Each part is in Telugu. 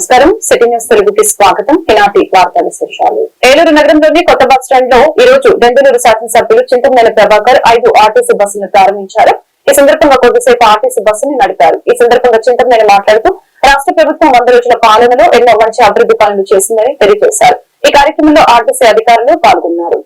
నమస్కారం. సిటీ న్యూస్ తెలుగుకి స్వాగతం. ఈనాటి వార్తా విశేషాలు. ఏలూరు నగరంలోని కొత్త బస్టాండ్ లో ఈ రోజు బెంగళూరు శాసనసభ్యులు చింతమనేని ప్రభాకర్ 5 ఆర్టీసీ బస్సులను ప్రారంభించారు. ఈ సందర్భంగా కొద్దిసేపు ఆర్టీసీ బస్సును నడిపారు. ఈ సందర్భంగా చింతమనేని మాట్లాడుతూ రాష్ట్ర ప్రభుత్వం 100 రోజుల పాలనలో ఎన్నో మంచి అభివృద్ధి పనులు చేసిందని తెలియజేశారు. ఈ కార్యక్రమంలో ఆర్టీసీ అధికారులు పాల్గొన్నారు.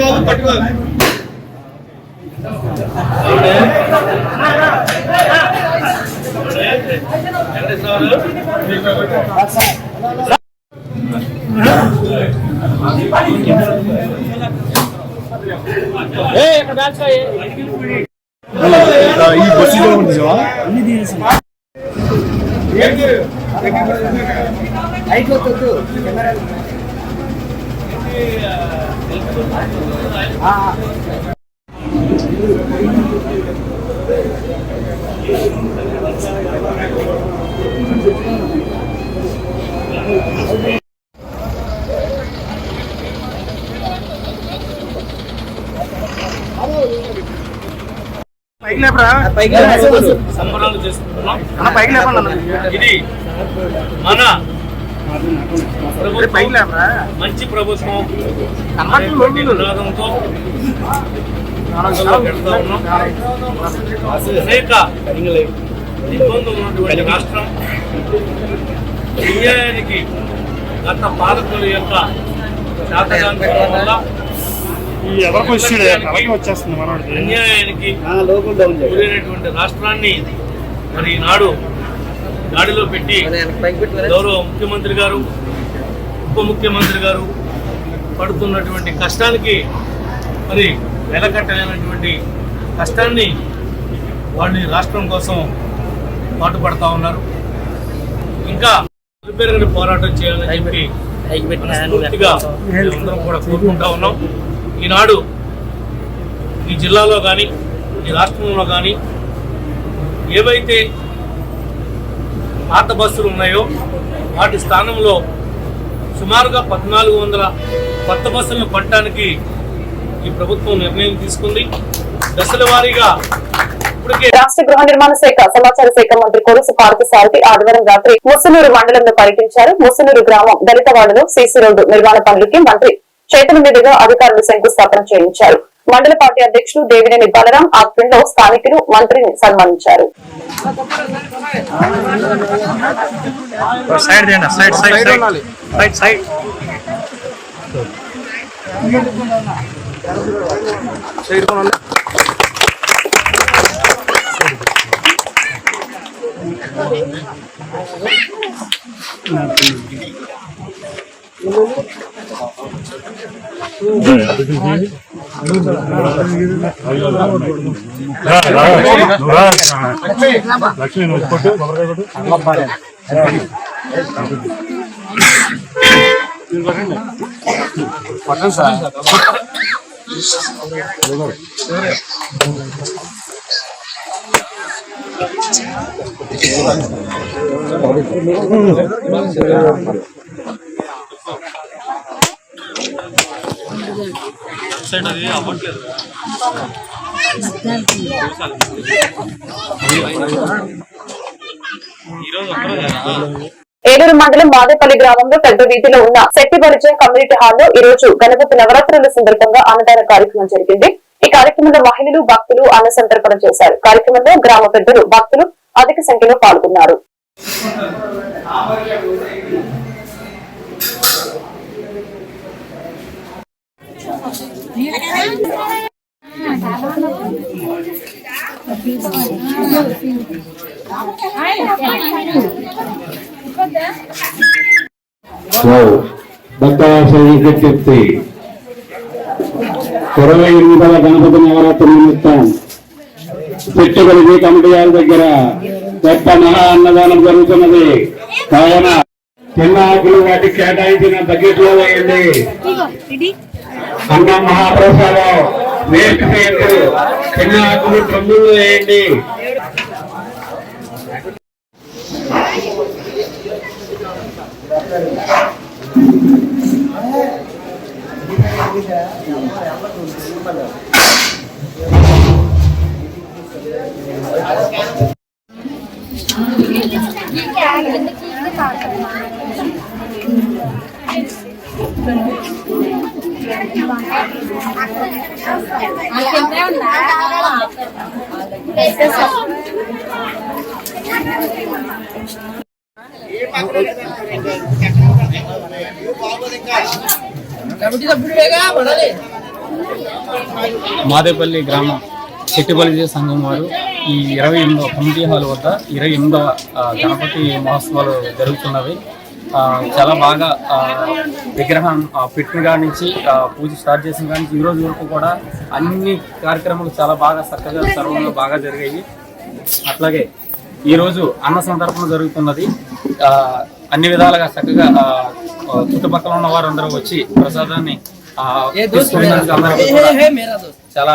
బాబు పట్టుకో ఈ బస్సు సంబరాలు చేసుకుంటున్నాం. ఇది మన మంచి ప్రభుత్వం నినాదంతో పెడతా ఉన్నాం. అనేక ఇబ్బందులు ఉన్నటువంటి రాష్ట్రం అన్యాయానికి గత పాలకుల యొక్క శాతకాంతం వల్ల అన్యాయానికి గురైనటువంటి రాష్ట్రాన్ని మరి ఈనాడు గాడిలో పెట్టి గౌరవ ముఖ్యమంత్రి గారు, ఉప ముఖ్యమంత్రి గారు పడుతున్నటువంటి కష్టానికి మరి వెలకట్టలేనటువంటి కష్టాన్ని వాళ్ళు రాష్ట్రం కోసం పాటుపడతా ఉన్నారు. ఇంకా పెరిగిన పోరాటం చేయాలని చెప్పి పూర్తిగా అందరం కూడా కోరుకుంటా ఉన్నాం. ఈనాడు ఈ జిల్లాలో కానీ ఈ రాష్ట్రంలో కానీ ఏవైతే పాత బస్సులు ఉన్నాయో వాటి స్థానంలో సుమారుగా 1400 కొత్త బస్సులను పట్టడానికి ఈ ప్రభుత్వం నిర్ణయం తీసుకుంది. దశల వారీగా రాష్ట్ర గృహ నిర్మాణ శాఖ సమాచార శాఖ మంత్రి కొలుసు పార్థసారథి ఆదివారం రాత్రి ముసునూరు మండలంలో పర్యటించారు. ముసునూరు గ్రామం దళితవాడలో సీసీ రోడ్డు నిర్మాణ పనులకి మంత్రి చేతుల మీదుగా అధికారులు శంకుస్థాపన చేయించారు. మండల పార్టీ అధ్యక్షుడు దేవినేని బలరాం ఆధ్వర్యంలో స్థానికులు మంత్రిని సన్మానించారు. లక్ష్మీ పట్టం సార్ సైడ్ అది అవ్వట్లేదు. ఏలూరు మండలం మాదేపల్లి గ్రామంలో పెద్ద వీధిలో ఉన్న శెట్టి పరిచయ కమ్యూనిటీ హాల్లో ఈ రోజు గణపతి నవరాత్రుల సందర్భంగా అన్నదాన కార్యక్రమం జరిగింది. ఈ కార్యక్రమంలో మహిళలు భక్తులు అన్న సంతర్పణ చేశారు. కార్యక్రమంలో గ్రామ పెద్దలు భక్తులు అధిక సంఖ్యలో పాల్గొన్నారు. భక్తాశక్తి 28వ గణపతి నవరాత్రి నిమిత్తం చెట్టుగలిగి కమిటీ వారి దగ్గర గొప్ప మహా అన్నదానం జరుగుతున్నది. కావున చిన్న ఆకులు వాటికి కేటాయించిన బకెట్లో వేయండి. అన్న మహాప్రసాదం వేస్ట్ చేయద్దు. చిన్న ఆకులు తొమ్మిది వేయండి. మాదేపల్లి గ్రామం చెట్టుపల్లి సంఘం వారు ఈ 28వ కమిటీ హాల్ వద్ద 28వ గణపతి మహోత్సవాలు జరుగుతున్నవి. చాలా బాగా విగ్రహం పెట్టిన కాడి నుంచి పూజ స్టార్ట్ చేసిన కాడి నుంచి ఈ రోజు వరకు కూడా అన్ని కార్యక్రమాలు చాలా బాగా చక్కగా సర్వంగా బాగా జరిగాయి. అట్లాగే ఈరోజు అన్న సందర్భన జరుగుతున్నది. అన్ని విధాలుగా చక్కగా చుట్టుపక్కల ఉన్న వారందరూ వచ్చి ప్రసాదాన్ని చాలా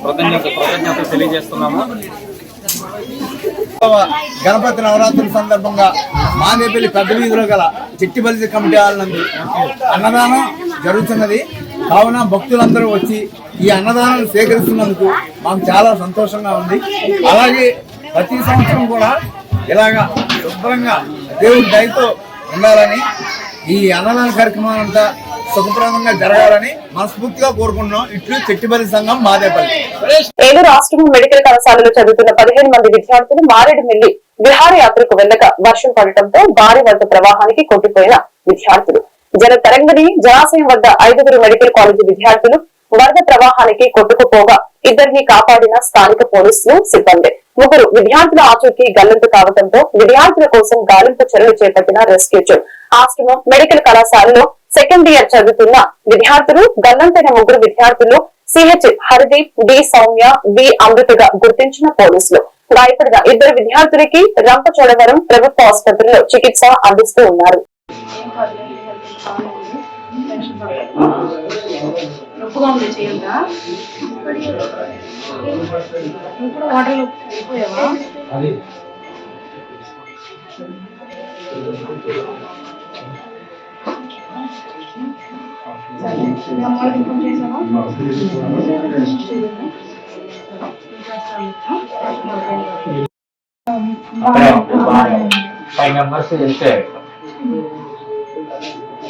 కృతజ్ఞతలు తెలియజేస్తున్నాము. గణపతి నవరాత్రుల సందర్భంగా మాదేపల్లి పెద్ద వీధిలో గల చెట్టిబల్లి కమిటీ హాల్ నందు అన్నదానం జరుగుతున్నది. కావున భక్తులందరూ వచ్చి ఈ అన్నదానాన్ని స్వీకరిస్తున్నందుకు మాకు చాలా సంతోషంగా ఉంది. అలాగే ప్రతి సంవత్సరం కూడా ఇలాగా శుభ్రంగా దేవుడి దయతో ఉండాలని, ఈ అన్నదాన కార్యక్రమం అంతా సుఖప్రదంగా జరగాలని మనస్ఫూర్తిగా కోరుకుంటున్నాం. ఇట్లు చెట్టిబల్లి సంఘం మాదేపల్లి. ఏలూరు రాష్ట్రం మెడికల్ కళాశాలలో చదువుతున్న 15 మంది విద్యార్థులు మారేడుమిల్లి విహారయాత్రకు వెళ్లక వర్షం పడటంతో భారీ వరద ప్రవాహానికి కొట్టిపోయిన విద్యార్థులు. జలతరంగని జలాశయం వద్ద 5 మెడికల్ కాలేజీ విద్యార్థులు వరద ప్రవాహానికి కొట్టుకుపోగా 2 కాపాడిన స్థానిక పోలీసులు సిబ్బంది. 3 విద్యార్థుల ఆచూకీ గల్లంతు కావడంతో విద్యార్థుల కోసం గాలింపు చర్యలు చేపట్టిన రెస్క్యూ టీం. ఆశ్రమం మెడికల్ కళాశాలలో సెకండ్ ఇయర్ చదువుతున్న విద్యార్థులు గల్లంతైన 3 విద్యార్థులు CH Harideep, D Soumya, B అమృతగా గుర్తించిన పోలీసులు. గాయపడిన 2 విద్యార్థులకి రంపచోడవరం ప్రభుత్వ ఆసుపత్రిలో చికిత్స అందిస్తూ ఉన్నారు.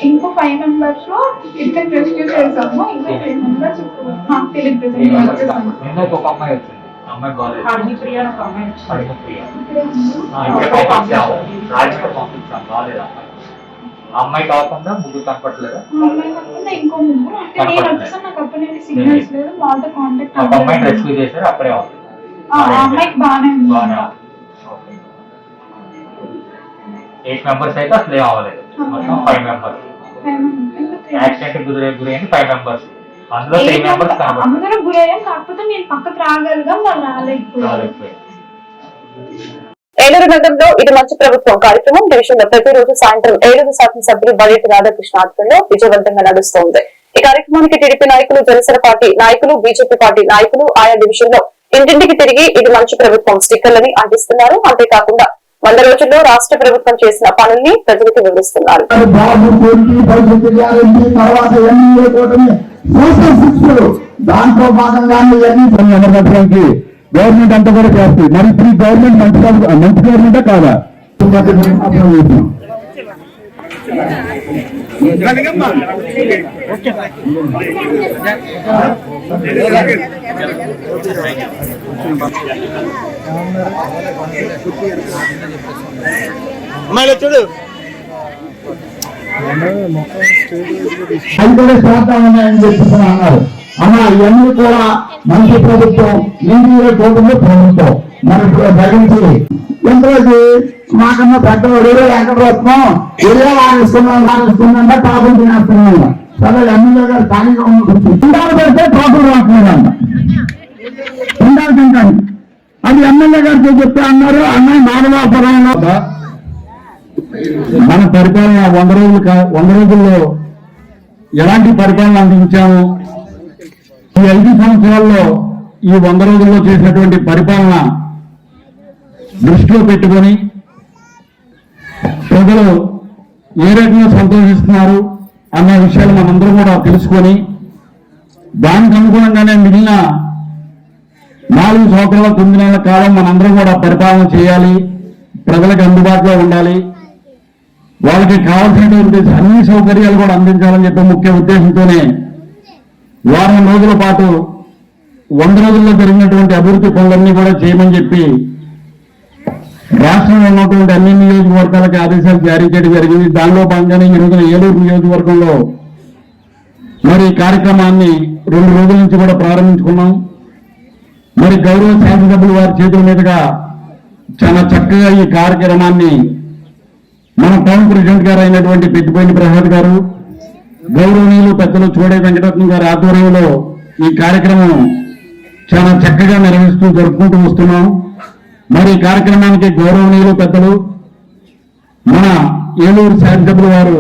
ఇంకో 5 మెంబర్స్ లో ఇద్దరు రెస్క్యూ చేసాము. ఇంకా 3 మెంబర్స్ రిప్రజెంట్ చేసాము. ఒక అమ్మాయి వచ్చింది, అమ్మాయి బాగాలేదు. హరిప్రియ ఒక అమ్మాయి అమ్మాయి కాకుండా ముగ్గురు కనపట్లేదు. అమ్మాయి కాకుండా ఇంకో ముగ్గురు. అంటే నేను వచ్చేసా, నాకు అప్పటి నుంచి సిగ్నల్స్ లేదు, వాళ్ళతో కాంటాక్ట్ ఒక అమ్మాయిని రెస్క్యూ చేశారు, అక్కడే ఉంది. ఆ అమ్మాయికి బాగానే ఉంది. 8 మెంబర్స్ అయితే అసలు ఏం అవ్వలేదు. మొత్తం 5 మెంబర్స్ యాక్సిడెంట్ గురైన 5 మెంబర్స్. అందులో 3 మెంబర్స్ కనపడతారు. అందరూ గురయ్యాం, కాకపోతే నేను పక్కకు రాగలిగాం, వాళ్ళు రాలేకపోయారు. ఏలూరు నగరంలో ఇది మంచి ప్రభుత్వం కార్యక్రమం డివిజన్ లో ప్రతిరోజు సాయంత్రం ఏలూరు శాసనసభ్యులు బడేటి రాధాకృష్ణ ఆధ్వర్యంలో విజయవంతంగా నడుస్తోంది. ఈ కార్యక్రమానికి టీడీపీ నాయకులు, జనసేన పార్టీ నాయకులు, బీజేపీ పార్టీ నాయకులు ఆయా డివిజన్ లో ఇంటింటికి తిరిగి ఇది మంచి ప్రభుత్వం స్టిక్కర్లని అందిస్తున్నారు. అంతేకాకుండా 100 రోజుల్లో రాష్ట్ర ప్రభుత్వం చేసిన పనుల్ని ప్రజలకు వివరిస్తున్నారు. దాంట్లో భాగంగానే గవర్నమెంట్ అంతా కూడా చేస్తుంది. మరి ఇప్పుడు గవర్నమెంట్ మంచి గవర్నమెంటే కాదా? చూడు అవి కూడా చేద్దాం ఉన్నాయని చెప్పి అన్నారు. అమ్మా ఇవన్నీ కూడా మంచి ప్రభుత్వం, ఇండియా కూటమి ప్రభుత్వం. మన ఇప్పుడు జగన్కి ఎంతవరకు మాకన్నా పెద్దవాడు వెంకటరత్నం ఏరియా వాడిస్తున్నాం పాపం తినేస్తున్నాం. సరే ఎమ్మెల్యే గారు ఖాళీగా ఉండాలి పెడితే పాపలు రాస్తున్నారంట. ఉండాలి తింటాను అది ఎమ్మెల్యే గారితో చెప్తే అన్నారు. అన్నయ్య మానవాపరంగా మన పరిపాలన 100 రోజుల్లో ఎలాంటి పరిపాలన అందించాము, ఈ 5 సంవత్సరాల్లో ఈ 100 రోజుల్లో చేసినటువంటి పరిపాలన దృష్టిలో పెట్టుకొని ప్రజలు ఏ రకంగా సంతోషిస్తున్నారు అన్న విషయాలు మనందరూ కూడా తెలుసుకొని దానికి అనుగుణంగానే మిగిలిన 4 సంవత్సరాల 9 నెలల కాలం మనందరం కూడా పరిపాలన చేయాలి, ప్రజలకు అందుబాటులో ఉండాలి, వాళ్ళకి కావాల్సినటువంటి అన్ని సౌకర్యాలు కూడా అందించాలని చెప్పి ముఖ్య ఉద్దేశంతోనే వారం రోజుల పాటు 100 రోజుల్లో జరిగినటువంటి అభివృద్ధి పనులన్నీ కూడా చేయమని చెప్పి రాష్ట్రంలో ఉన్నటువంటి అన్ని నియోజకవర్గాలకి ఆదేశాలు జారీ చేయడం జరిగింది. దానిలో భాగంగానే ఈ రోజున ఏలూరు నియోజకవర్గంలో మరి కార్యక్రమాన్ని 2 రోజుల నుంచి కూడా ప్రారంభించుకున్నాం. మరి గౌరవ శాసనసభ్యులు వారి చేతుల మీదుగా చాలా చక్కగా ఈ కార్యక్రమాన్ని మన టౌన్ ప్రెసిడెంట్ గారు అయినటువంటి పెద్దిపోయిన ప్రసాద్ గారు, గౌరవనీయులు పెద్దలు చూడే వెంకటరత్నం గారి ఆధ్వర్యంలో ఈ కార్యక్రమం చాలా చక్కగా నిర్వహిస్తూ జరుపుకుంటూ వస్తున్నాం. మరి ఈ కార్యక్రమానికి గౌరవనీయులు పెద్దలు మన ఏలూరు శాసనసభ్యులు వారు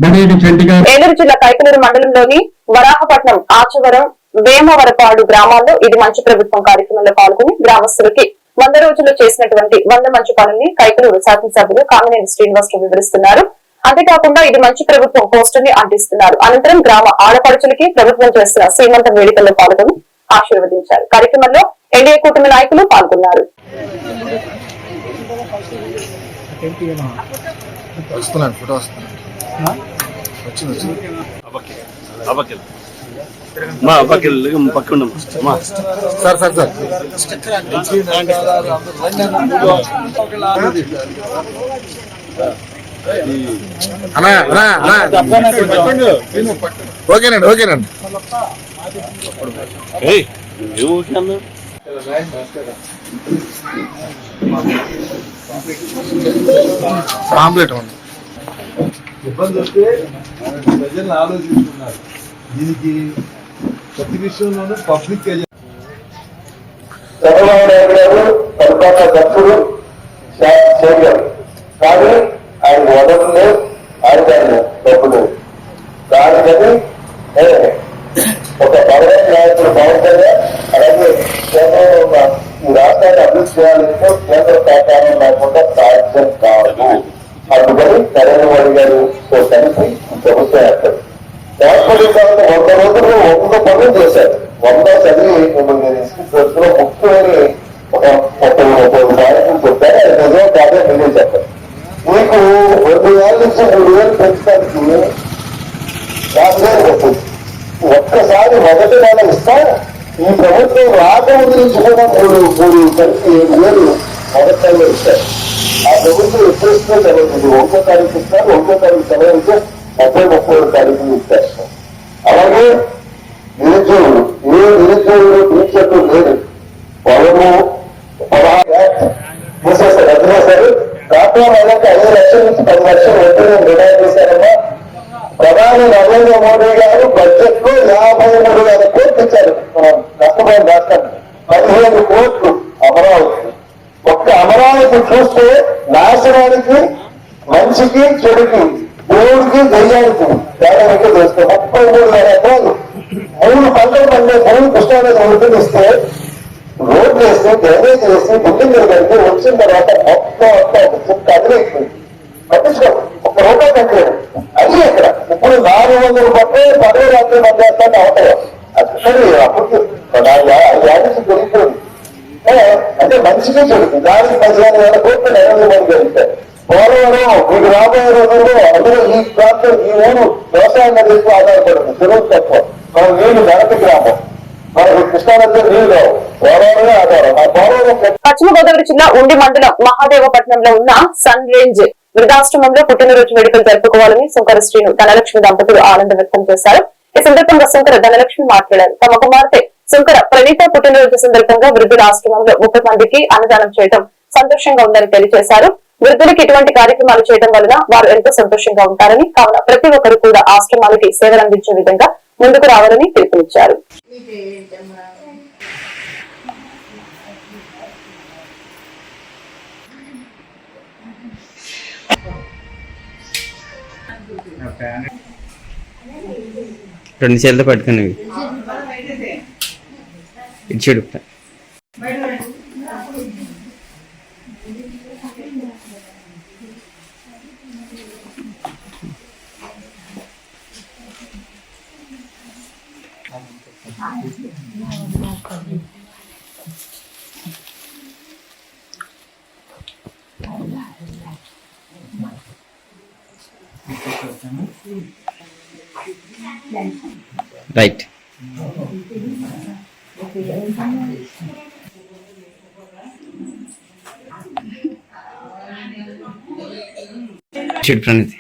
బడేటి చంటి గారు. ఏలూరు జిల్లా కైకలూరు మండలంలోని వరాహపట్నం, ఆచవరం, వేమవరపాడు గ్రామాల్లో ఇది మంచి ప్రభుత్వం కార్యక్రమంలో పాల్గొని గ్రామస్తులకి 100 రోజుల్లో చేసినటువంటి 100 మంచి పనుల్ని కైకలూరు శాసనసభ్యులు కామినేని శ్రీనివాసరావు వివరిస్తున్నారు. అంతేకాకుండా ఇది మంచి ప్రభుత్వం పోస్టర్ ని అంటిస్తున్నారు. అనంతరం గ్రామ ఆడపడుచులకి ప్రభుత్వం చేస్తున్న శ్రీమంతం వేడుకల్లో పాల్గొని ఆశీర్వదించారు. కార్యక్రమంలో ఎన్డీఏ కూటమి నాయకులు పాల్గొన్నారు. ఓకేనండి ఓకేనండి పాంప్లెట్ ఉంది. ఇబ్బంది వస్తే ప్రజలను ఆలోచిస్తున్నారు. దీనికి ప్రతి విషయంలోనూ పబ్లిక్ చంద్రబాబు నాయుడు గారు పరిపాలన దక్షుడు చేయగలరు, కానీ ఆయన వదలలే, ఆయన డబ్బులు దానికని ఒక బలమైన నాయకుడు పవన్ కళ్యాణ్ అలాగే కేంద్రంలో ఉన్న ఈ రాష్ట్రాన్ని అభివృద్ధి చేయాలంటే కేంద్ర సహకారం లేకుండా సాధ్యం కాదు. అందుకని నరేంద్ర మోడీ గారు కలిసి ప్రభుత్వం ఏర్పడి ఏర్పడిన తర్వాత 100 రోజుల్లో 100 పనులు చేశారు. 100 చదివి మిమ్మల్ని ఇన్స్టిట్యూట్స్ లో ముఖ్యమైన ఒక 30 కార్యక్రమం చెప్పారు. అది నిజం కాదే మీరే చెప్పారు. మీకు 2,000 నుంచి 3,000 పెంచడానికి 50,000 పడుతుంది. ఒక్కసారి మొదటి నెల ఇస్తా ఈ ప్రభుత్వం రాకముందు నుంచి కూడా మూడు కలిసి 7,000 మొదటి నెలలో ఇస్తారు. ఆ ప్రభుత్వం ఎప్పుడు ఇస్తే జరుగుతుంది. 1వ తారీఖు ఇస్తారు, 1వ తారీఖు సెలవు ఇస్తే 30-31 తారీఖులు ఇస్తారు. అలాగే నిరుద్యోగులు, ఏ నిరుద్యోగులు టీచర్లు లేదు, పొలము 16 మూసేస్తారు, రద్దు రాష్ట్రం వాళ్ళకి 5 లక్షల నుంచి 10 లక్షలు వెంటనే డిమాండ్ చేశారమ్మా. ప్రధాని నరేంద్ర మోడీ గారు బడ్జెట్ లో 53,000 కోట్లు ఇచ్చారు. నష్టపోయిన రాష్ట్రానికి 15 కోట్లు అమరావతి. ఒక్క అమరావతి చూస్తే నాశనానికి, మంచికి, చెడుకి, దేవుడికి, దయ్యానికి తేడా చూస్తే 33,000 ఎకరాలు 3 పంటలు పండే భూమి కృష్ణానది ఒడ్డుని ఇస్తే రోడ్లు వేసి డ్రైనేజ్ వేసి బిల్డింగ్లు కడితే వచ్చిన తర్వాత మొత్తం అంతా అదిలేకపోయింది. పట్టించుకోండి, 1 రూపాయి కట్టలేదు. అది ఎక్కడ ఇప్పుడు 400 రూపాయలు 10 రాత్రి పనిచేస్తాను అవుతాయి. అది అప్పుడు 4 యాడికి పెరిగిపోయింది. అంటే మంచిగా చెడుకు దానికి 15,000 కోట్లు నరేంద్ర మోడీ గెలిచారు. పోలవరం మీకు రాబోయే రోజుల్లో అందులో ఈ ప్రాంతం, ఈ ఊరు వ్యవసాయం మీద ఎక్కువ ఆధారపడుతుంది. చెరువు తక్కువ, మన నీళ్లు నరక గ్రామం, మనకు కృష్ణానది నీళ్లు రావు, పోలవరమే ఆధారం. ఆ పోలవరం పశ్చిమ గోదావరి జిల్లా ఉండి మండలం మహాదేవపట్నంలో ఉన్న సన్ రేంజ్ వృద్ధాశ్రమంలో పుట్టినరోజు వేడుకలు జరుపుకోవాలని శంకర శ్రీను ధనలక్ష్మి దంపతులు ఆనందం వ్యక్తం చేశారు. ఈ సందర్భంగా శంకర ధనలక్ష్మి మాట్లాడారు. తమ కుమార్తె శంకర ప్రణీత పుట్టినరోజు సందర్భంగా వృద్ధుల ఆశ్రమంలో 30 మందికి అన్నదానం చేయడం సంతోషంగా ఉందని తెలియజేశారు. వృద్ధులకు ఇటువంటి కార్యక్రమాలు చేయడం వలన వారు ఎంతో సంతోషంగా ఉంటారని, కావున ప్రతి ఒక్కరు కూడా ఆశ్రమాలకి సేవలు అందించే విధంగా ముందుకు రావాలని పిలుపునిచ్చారు. రెండు చేతులతో పట్టుకుని ఇటు చూడు. రైట్. చూడు ప్రణీతి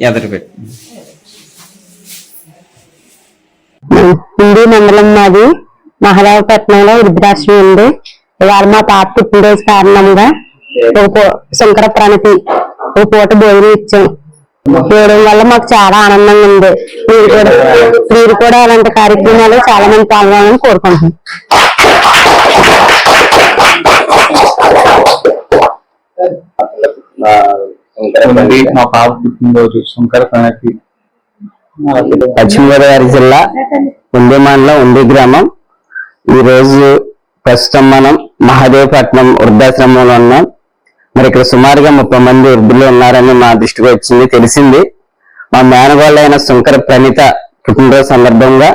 ఎదురు పెట్టు. హిందూ మండలం మాది మహదేవపట్నంలో వృద్ధాశ్రమం ఉంది. ఇవాళ మా పాప పుట్టినరోజు కారణంగా శంకర ప్రణతి ఒక పూట భోజనం ఇచ్చాం. చేయడం వల్ల మాకు చాలా ఆనందంగా ఉంది. మీరు కూడా అలాంటి కార్యక్రమాలు చాలా మంది పాల్గొనాలని కోరుకుంటున్నాం. మా పాప పుట్టినరోజు శంకర ప్రణతి. పశ్చిమ గోదావరి జిల్లా ఉండి మండలం ఉండి గ్రామం. ఈ రోజు ప్రస్తుతం మనం మహాదేవపట్నం వృద్ధాశ్రమంలో ఉన్నాం. మరి ఇక్కడ సుమారుగా 30 మంది వృద్ధులు ఉన్నారని మా దృష్టికి వచ్చింది, తెలిసింది. మా మేనగోళ్ళైన శంకర ప్రణీత పుట్టినరోజు సందర్భంగా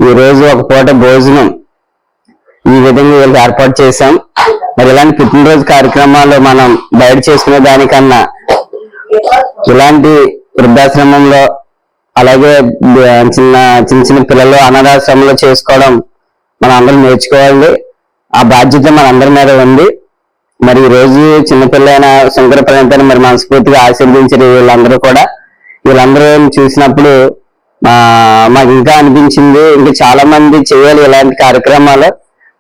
ఈ రోజు ఒక పూట భోజనం ఈ విధంగా వీళ్ళకి ఏర్పాటు చేశాం. మరి ఇలాంటి పుట్టినరోజు కార్యక్రమాలు మనం బయట చేసుకునే దానికన్నా ఇలాంటి వృద్ధాశ్రమంలో అలాగే చిన్న చిన్న పిల్లలు అనాథాశ్రమంలో చేసుకోవడం మనం అందరం నేర్చుకోవాలి. ఆ బాధ్యత మన అందరి మీద ఉంది. మరి ఈ రోజు చిన్నపిల్లైన శంకర ప్రణీతని మరి మనస్ఫూర్తిగా ఆశీర్వదించారు వీళ్ళందరూ కూడా. వీళ్ళందరూ చూసినప్పుడు మాకు ఇంకా అనిపించింది, ఇంకా చాలా మంది చేయాలి ఇలాంటి కార్యక్రమాలు.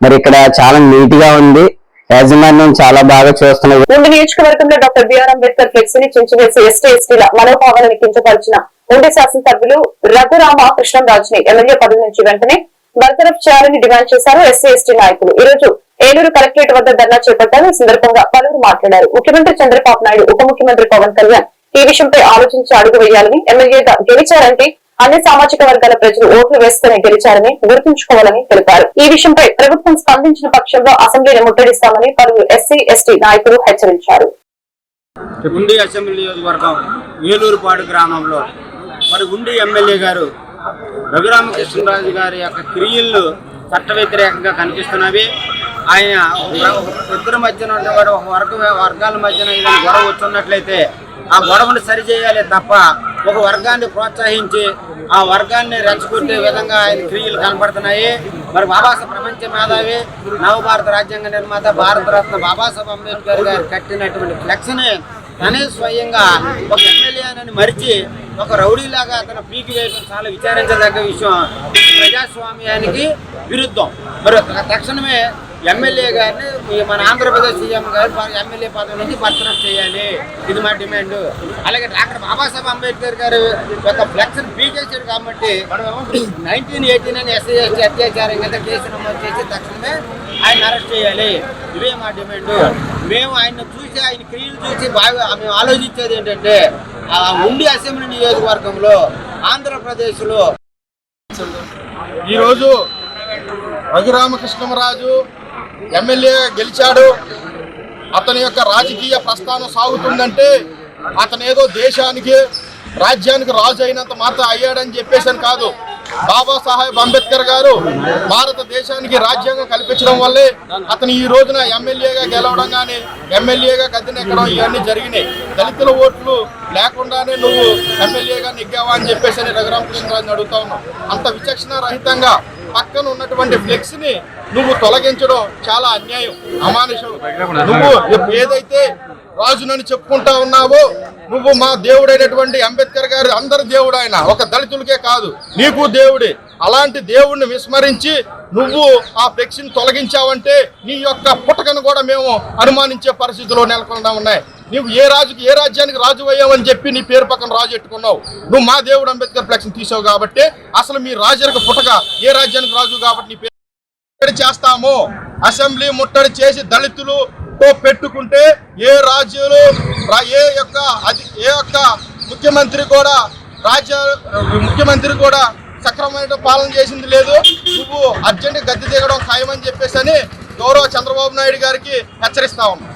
మరి ఇక్కడ చాలా నీట్ గా ఉంది, యాజమాన్యం చాలా బాగా చూస్తున్నారు. ఉండి నియోజకవర్గంలో డాక్టర్ బిఆర్ అంబేద్కర్ ఫ్లెక్స్ ని చించివేసి ఎస్టీల మనోభావాలను కించపరిచిన ఉండి శాసనసభ్యులు రఘురామ కృష్ణంరాజుని ఎమ్మెల్యే పదవి నుంచి వెంటనే బర్తరఫ్ చేయాలని డిమాండ్ చేశారు ఎస్సీ నాయకులు. ఈ రోజు ఏలూరు కలెక్టరేట్ వద్ద ధర్నా చేపట్టారు. ఈ సందర్భంగా పలువురు మాట్లాడారు. ముఖ్యమంత్రి చంద్రబాబు నాయుడు, ఉప ముఖ్యమంత్రి పవన్ కళ్యాణ్ ఈ విషయంపై ఆలోచించి అడుగు వేయాలని, ఎమ్మెల్యేగా గెలిచారంటే అన్ని సామాజిక వర్గాల ప్రజలు ఓట్లు వేస్తూనే గెలిచారని గుర్తుంచుకోవాలని తెలిపారు. ఈ విషయంపై ప్రభుత్వం స్పందించిన పక్షంలో అసెంబ్లీని ముట్టడిస్తామని పలువురు ఎస్సీ నాయకులు హెచ్చరించారు. ఉండి అసెంబ్లీ నియోజకవర్గం ఏలూరుపాడు గ్రామంలో మరి ఉండి ఎమ్మెల్యే గారు రఘురామకృష్ణరాజు గారి యొక్క క్రియలు చట్ట వ్యతిరేకంగా కనిపిస్తున్నవి. ఆయన ఇద్దరి మధ్యన ఒక వర్గాల మధ్యన ఏదైనా గొడవ వచ్చున్నట్లయితే ఆ గొడవను సరిచేయాలి తప్ప ఒక వర్గాన్ని ప్రోత్సహించి ఆ వర్గాన్ని రెచ్చగొట్టే విధంగా ఆయన క్రియలు కనపడుతున్నాయి. మరి బాబాసాహెబ్ ప్రపంచ మేధావి, నవభారత రాజ్యాంగ నిర్మాత, భారతరత్న బాబాసాహెబ్ అంబేద్కర్ గారు కట్టినటువంటి ఫ్లెక్స్ని తనే స్వయంగా ఒక ఎమ్మెల్యే అని మరిచి ఒక రౌడీలాగా అతను పీకి వేయడం చాలా విచారించదగ్గ విషయం. ప్రజాస్వామ్యానికి విరుద్ధం. మరి తక్షణమే ఎమ్మెల్యే గారిని మన ఆంధ్రప్రదేశ్ సీఎం గారు ఎమ్మెల్యే పదవి నుంచి బర్తరఫ్ చేయాలి, ఇది మా డిమాండ్. అలాగే డాక్టర్ బాబాసాహెబ్ అంబేద్కర్ గారు ఒక ఫ్లెక్స్ని పీకేసాడు కాబట్టి 1989 ఎస్సీ ఎస్టీ అత్యాచారం కింద కేసు నమోదు చేసి తక్షణమే ఆయన అరెస్ట్ చేయాలి. ఇవే మా డిమాండ్. మేము ఆయన చూసి ఆయన క్రియలు చూసి బాగా మేము ఆలోచించేది ఏంటంటే ఉండి అసెంబ్లీ నియోజకవర్గంలో ఆంధ్రప్రదేశ్లో ఈరోజు రఘురామకృష్ణరాజు ఎమ్మెల్యే గెలిచాడు. అతని యొక్క రాజకీయ ప్రస్థానం సాగుతుందంటే అతను ఏదో దేశానికి రాజ్యానికి రాజు అయినంత మాత్రం అయ్యాడని చెప్పేసాను కాదు. బాబాసాహెబ్ అంబేద్కర్ గారు భారతదేశానికి రాజ్యాంగం కల్పించడం వల్లే అతను ఈ రోజున ఎమ్మెల్యేగా గెలవడం కానీ ఎమ్మెల్యేగా గద్దెనెక్కడం ఇవన్నీ జరిగినాయి. దళితుల ఓట్లు లేకుండానే నువ్వు ఎమ్మెల్యేగా నెగ్గావా అని చెప్పేసి రఘురామకృష్ణరాజుని అడుగుతా ఉన్నావు. అంత విచక్షణ రహితంగా పక్కన ఉన్నటువంటి ఫ్లెక్స్ ని నువ్వు తొలగించడం చాలా అన్యాయం, అమానుషం. నువ్వు ఏదైతే రాజునని చెప్పుకుంటా ఉన్నావో నువ్వు మా దేవుడైనటువంటి అంబేద్కర్ గారు అందరి దేవుడు, ఆయన ఒక దళితులకే కాదు నీకు దేవుడే. అలాంటి దేవుడిని విస్మరించి నువ్వు ఆ ఫ్లెక్సీని తొలగించావంటే నీ యొక్క పుట్టకను కూడా మేము అనుమానించే పరిస్థితిలో నెలకొన్నా ఉన్నాయి. నువ్వు ఏ రాజ్యానికి రాజు అయ్యావని చెప్పి నీ పేరు పక్కన రాజు పెట్టుకున్నావు. నువ్వు మా దేవుడు అంబేద్కర్ ఫ్లెక్సీని తీసావు కాబట్టి అసలు మీ రాజ్యానికి పుట్టక ఏ రాజ్యానికి రాజు కాబట్టి నీ పేరు చేస్తాము. అసెంబ్లీ ముట్టడి చేసి దళితులతో పెట్టుకుంటే ఏ రాజ్యాలు ఏ యొక్క ముఖ్యమంత్రి కూడా సక్రమమైన పాలన చేసింది లేదు. నువ్వు అర్జెంట్ గద్దె దిగడం ఖాయమని చెప్పేసి గౌరవ చంద్రబాబు నాయుడు గారికి హెచ్చరిస్తా ఉన్నాం.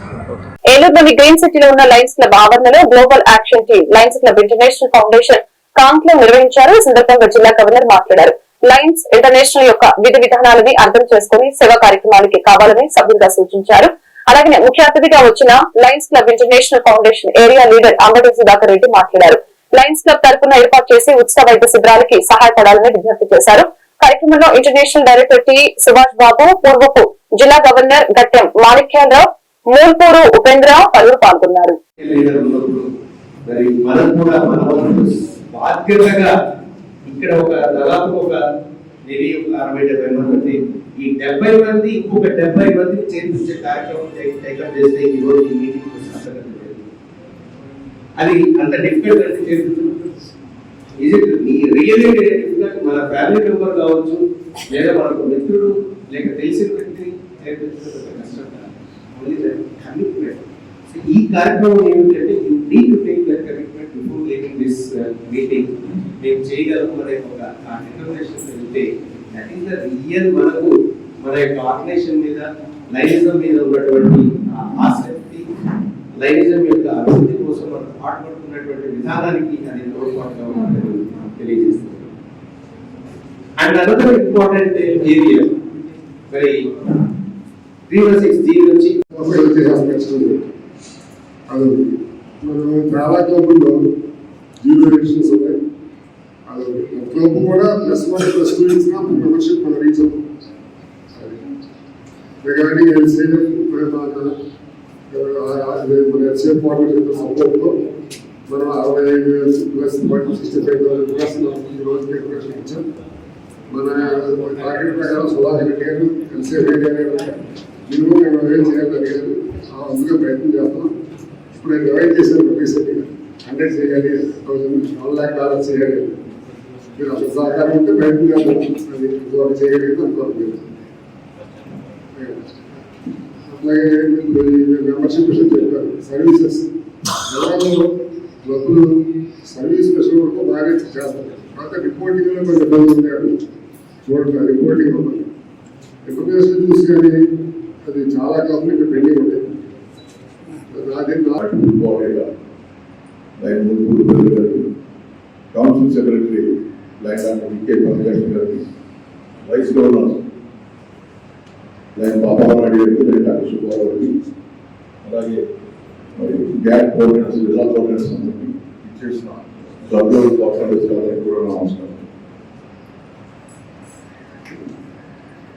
ఏలూరులోని గ్రీన్ సిటీలో ఉన్న లయన్స్ క్లబ్ ఆవరణలో global action team Lions Club International foundation conclave నిర్వహించారు. ఈ సందర్భంగా జిల్లా గవర్నర్ మాట్లాడారు. లయన్స్ ఇంటర్నేషనల్ యొక్క విధి విధానాలని అర్థం చేసుకుని సేవా కార్యక్రమాలకి కావాలని సభ్యులుగా సూచించారు. అలాగే ముఖ్య అతిథిగా వచ్చిన Lions Club International Foundation area leader Ambati Sudhakar Reddy మాట్లాడారు. లయన్స్ క్లబ్ తరఫున ఏర్పాటు చేసి ఉచిత వైద్య శిబిరాలకి సహాయపడాలని విజ్ఞప్తి చేశారు. కార్యక్రమంలో international director T Subhash Babu, పూర్వపు జిల్లా గవర్నర్ గట్టెం మాణిక్యాలరావు, మూల్పూరు ఉపేంద్ర పలువురు పాల్గొన్నారు. ఇక్కడ దాదాపు ఒక 60-70 మంది ఈ 70 మంది ఇంకొక 70 మందిని చేర్పించే కార్యక్రమం టేకప్ చేస్తే ఈ రోజు ఈ మీటింగ్ అది అంత డిఫికల్ట్ అంటే చేర్పించడం మన ఫ్యామిలీ మెంబర్ కావచ్చు, లేదా మనకు మిత్రుడు లేక తెలిసిన వ్యక్తి ఈ కార్యక్రమం ఏమిటంటే you need to take that commitment before taking this meeting. మేము చేయగలము అనే ఒక డిటర్మినేషన్ వెళ్తే దట్ ఈస్ ద రియల్ మనకు మన యొక్క ఆర్గనైజేషన్ మీద లైనిజం మీద ఉన్నటువంటి ఆసక్తి, లైనిజం యొక్క అభివృద్ధి కోసం మనం పాటుపడుతున్నటువంటి విధానానికి అది తోడ్పాటుగా ఉంటుందని తెలియజేస్తుంది. అండ్ అనదర్ ఇంపార్టెంట్ ఏరియా మరి 316G నుంచి అది మనం చాలా క్లబ్లో 0 ఎడిషన్స్ ఉన్నాయి. అది క్లబ్ కూడా +1+2 ఇచ్చినా మెంబర్షిప్ మన రీచ్ అవుతుంది. రిగార్డింగ్ ఎల్సీఎఫ్ మన ఎల్సీఎఫ్ పార్ట్నర్షిప్ సపోర్ట్లో మనం 65,000+65,000 ఈ రోజు డెకరేషన్ ఇచ్చాం. మన టార్గెట్ ప్రకారం సుధాకర్ గారు ఎల్సీఎఫ్ ఏరియా మినిమం 80,000 చేయాలని అడిగారు. అందుకే ప్రయత్నం చేస్తున్నాం. ఇప్పుడు నేను డివైడ్ చేశాను రీసెంట్గా 100 చేయాలి, 1 lakh డాలర్స్ చేయాలి. మీరు అసలు సహకారం ఉంటే ప్రయత్నం చేస్తాం. అది ఇంతవరకు చేయగలిగితే అంతవరకు. అట్లాగే మెంబర్షిప్ విషయం చెప్పారు. సర్వీసెస్ క్లబ్లు సర్వీస్ స్పెషల్ వరకు బాగా చేస్తారు. కాకపోతే రిపోర్టింగ్లో కొంచెం ఇబ్బంది ఉంటాడు. చూడండి రిపోర్టింగ్ ఉంటుంది. ఇన్ఫర్మేషన్ చూసి కానీ అది చాలా క్లబ్లు ఇక్కడ పెండింగ్ ఉంటాయి. Council secretary lion V K Parameshwar గారికి, వైస్ గవర్నర్ లైన్ బాబానాయుడు గారికి, లైన్ డాక్టర్ సుబ్బారావు గారికి, అలాగే మరి గ్యాప్ కోఆర్డినేటర్స్, జిల్లా కోఆర్డినేటర్స్ అందరికీ ఇచ్చేసిన సభ్యులు కోఆర్డినేటర్స్ గారికి కూడా నమస్కారం.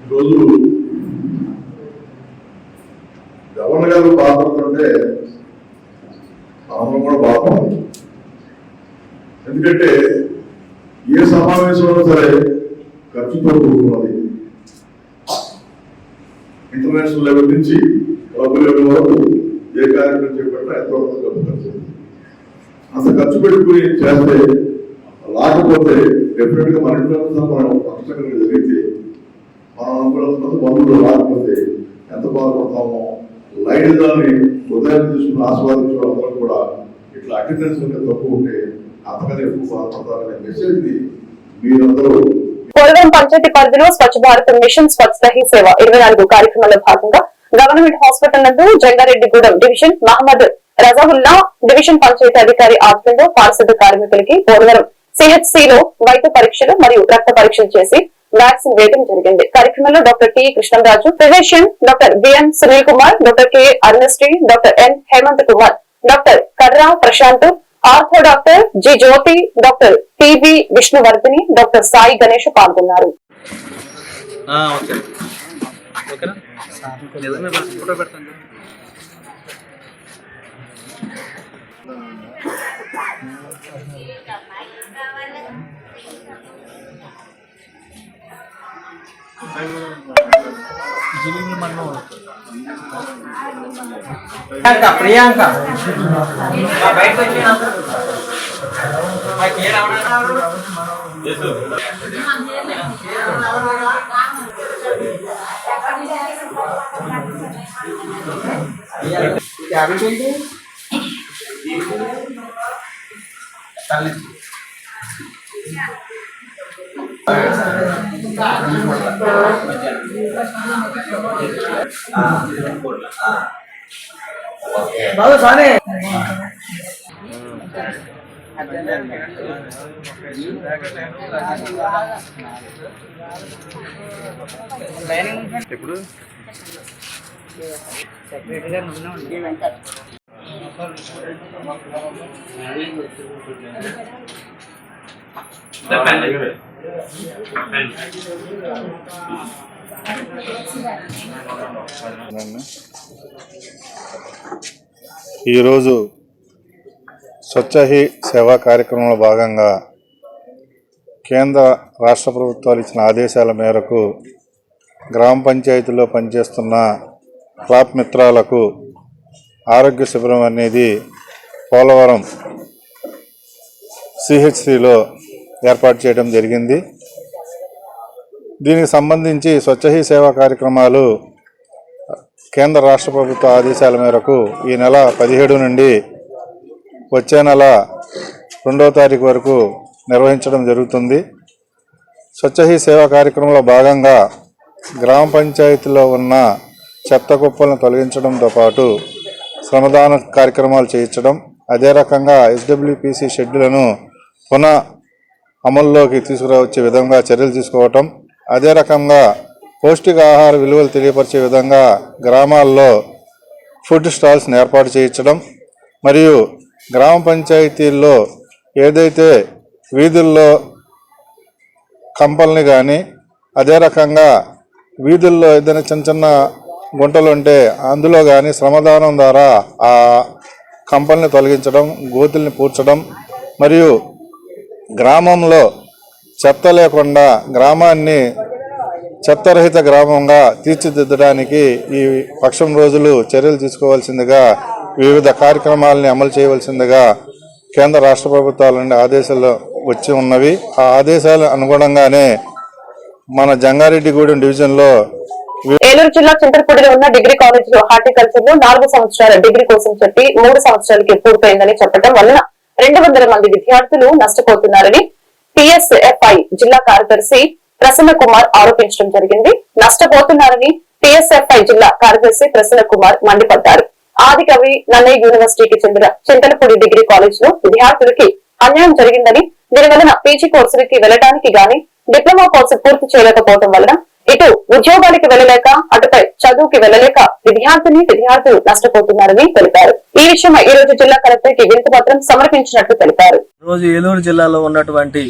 ఈరోజు గవర్నర్ గారు బాధపడుతుంటే మనం కూడా బాధపడాలి. ఎందుకంటే ఏ సమావేశంలో సరే ఖర్చుతో కూడుకున్నది. ఇంటర్నేషనల్ లెవెల్ నుంచి క్లబ్ లెవెల్ వరకు ఏ కార్యక్రమం చేపట్టినా ఎంతవరకు ఖర్చు. అంత ఖర్చు పెట్టుకుని చేస్తే లేకపోతే డెఫినెట్ గా మన ఇంట్లో మనం పక్షంగా జరిగితే మనం అనుకున్న బంధువులు రాకపోతే ఎంత బాధపడతామో, లైన్ దాన్ని ఉదయం తీసుకుని ఆస్వాదించడం అందరం కూడా ఇట్లా అటెండెన్స్ తక్కువ ఉంటే అంతకన్నా ఎక్కువ బాధపడతారనే మెసేజ్ ని మీరందరూ. పోలవరం పంచాయతీ పరిధిలో స్వచ్ఛ భారత్ మిషన్ స్వచ్ఛత హీ సేవ 24 కార్యక్రమంలో భాగంగా గవర్నమెంట్ హాస్పిటల్ నందు జంగారెడ్డిగూడెం డివిజన్ మహమ్మద్ రజావుల్లా డివిజన్ పంచాయతీ అధికారి ఆధ్వర్యంలో పారిశుద్ధ కార్మికులకి పోలవరం సిహెచ్సిలో వైద్య పరీక్షలు మరియు రక్త పరీక్షలు చేసి వ్యాక్సిన్ వేయడం జరిగింది. కార్యక్రమంలో doctor T Krishnamraju, physician doctor VN Sunil Kumar, doctor K Arunasri, doctor N Hemanth Kumar, doctor Karra Prashanth, ortho doctor G Jyothi, doctor TV Vishnuvardhini, doctor Sai Ganesh పాల్గొన్నారు. ప్రియాంక ఇప్పుడు ఈరోజు స్వచ్ఛ హీ సేవా కార్యక్రమంలో భాగంగా కేంద్ర రాష్ట్ర ప్రభుత్వాలు ఇచ్చిన ఆదేశాల మేరకు గ్రామ పంచాయతీలో పనిచేస్తున్న క్రాప్ మిత్రాలకు ఆరోగ్య శిబిరం అనేది పోలవరం సిహెచ్సిలో ఏర్పాటు చేయడం జరిగింది. దీనికి సంబంధించి స్వచ్ఛ హీ సేవా కార్యక్రమాలు కేంద్ర రాష్ట్ర ప్రభుత్వ ఆదేశాల మేరకు ఈ నెల 17 నుండి వచ్చే నెల 2వ తారీఖు వరకు నిర్వహించడం జరుగుతుంది. స్వచ్ఛ హీ సేవా కార్యక్రమంలో భాగంగా గ్రామ పంచాయతీలో ఉన్న చెత్త కుప్పలను తొలగించడంతో పాటు శ్రమదాన కార్యక్రమాలు చేయించడం, అదే రకంగా ఎస్డబ్ల్యూపీసీ షెడ్యూలను పునః అమల్లోకి తీసుకురావచ్చే విధంగా చర్యలు తీసుకోవటం, అదే రకంగా పౌష్టికాహార విలువలు తెలియపరిచే విధంగా గ్రామాల్లో ఫుడ్ స్టాల్స్ని ఏర్పాటు చేయించడం, మరియు గ్రామ పంచాయతీల్లో ఏదైతే వీధుల్లో కంపల్ని కానీ, అదే రకంగా వీధుల్లో ఏదైనా చిన్న చిన్న గుంటలు ఉంటే అందులో కానీ శ్రమదానం ద్వారా ఆ కంపల్ని తొలగించడం, గోతుల్ని పూడ్చడం, మరియు గ్రామంలో చెత్త లేకుండా గ్రామాన్ని చెత్తరహిత గ్రామంగా తీర్చిదిద్దడానికి ఈ పక్షం రోజులు చర్యలు తీసుకోవాల్సిందిగా, వివిధ కార్యక్రమాలని అమలు చేయవలసిందిగా కేంద్ర రాష్ట్ర ప్రభుత్వాల నుండి ఆదేశాలు వచ్చి ఉన్నవి. ఆ ఆదేశాల అనుగుణంగానే మన జంగారెడ్డిగూడెం డివిజన్లో ఏలూరు జిల్లా చింతలపూడిలో ఉన్న డిగ్రీ కాలేజ్ లో హార్టికల్చర్ లో 4 సంవత్సరాల డిగ్రీ కోసం చెప్పి 3 సంవత్సరాలకి పూర్తయిందని చెప్పడం వలన 200 మంది విద్యార్థులు నష్టపోతున్నారని పిఎస్ఎఫ్ఐ జిల్లా కార్యదర్శి ప్రసన్న కుమార్ ఆరోపించడం జరిగింది. నష్టపోతున్నారని పిఎస్ఎఫ్ఐ జిల్లా కార్యదర్శి ప్రసన్న కుమార్ మండిపడ్డారు. ఆదికవి నన్నయ్య యూనివర్సిటీకి చెందిన చింతలపూడి డిగ్రీ కాలేజ్ లో విద్యార్థులకి అన్యాయం జరిగిందని, దీనివలన పీజీ కోర్సులకి వెళ్లడానికి గాని డిప్లొమా కోర్సు పూర్తి చేయలేకపోవడం వలన ఇటు ఉద్యోగానికి వెళ్లలేక అటుపై చదువుకి వెళ్లలేక విద్యార్థులు నష్టపోతున్నారని తెలిపారు. ఈ విషయమై ఈ రోజు జిల్లా కలెక్టర్ కి వినతి పత్రం సమర్పించినట్లు తెలిపారు. రోజు ఏలూరు జిల్లాలో ఉన్నటువంటి